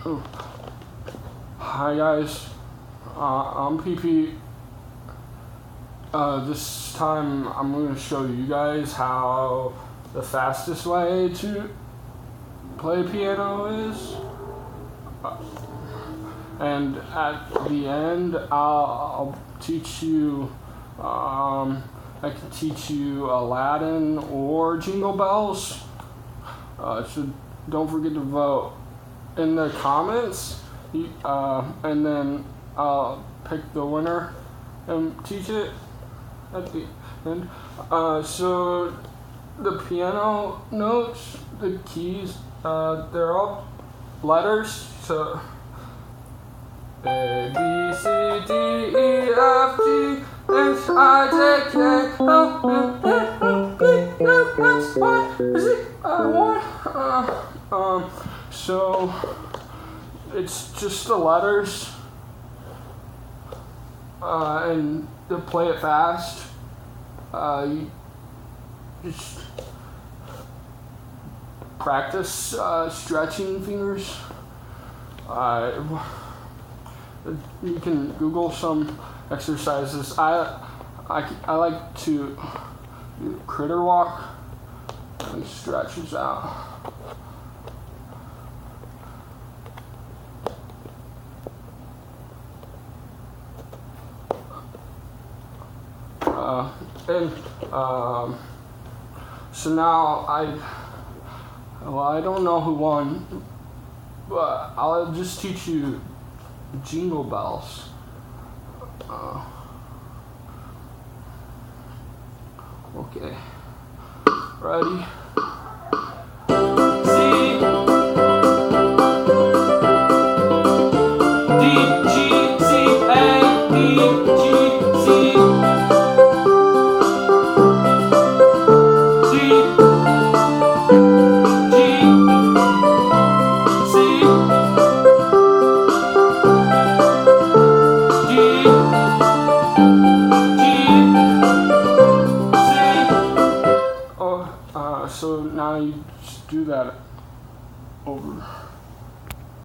Hi guys, I'm PP. This time I'm going to show you guys how the fastest way to play piano is. And at the end, I'll teach you, I can teach you Aladdin or Jingle Bells. So don't forget to vote in the comments, and then I'll pick the winner and teach it at the end. So the piano notes, the keys, they're all letters. So A, B, C, D, E, F, G, H, I, J, K, L, M, N, O, P, Q, X, Y, Z, Y. So it's just the letters, and to play it fast, you just practice stretching fingers. You can Google some exercises. I like to do critter walk and stretches out. So now I don't know who won, but I'll just teach you Jingle Bells. Okay, ready? C, D, G, C, A, B, G, C, D, G, C, G, G, C. So now you just do that over.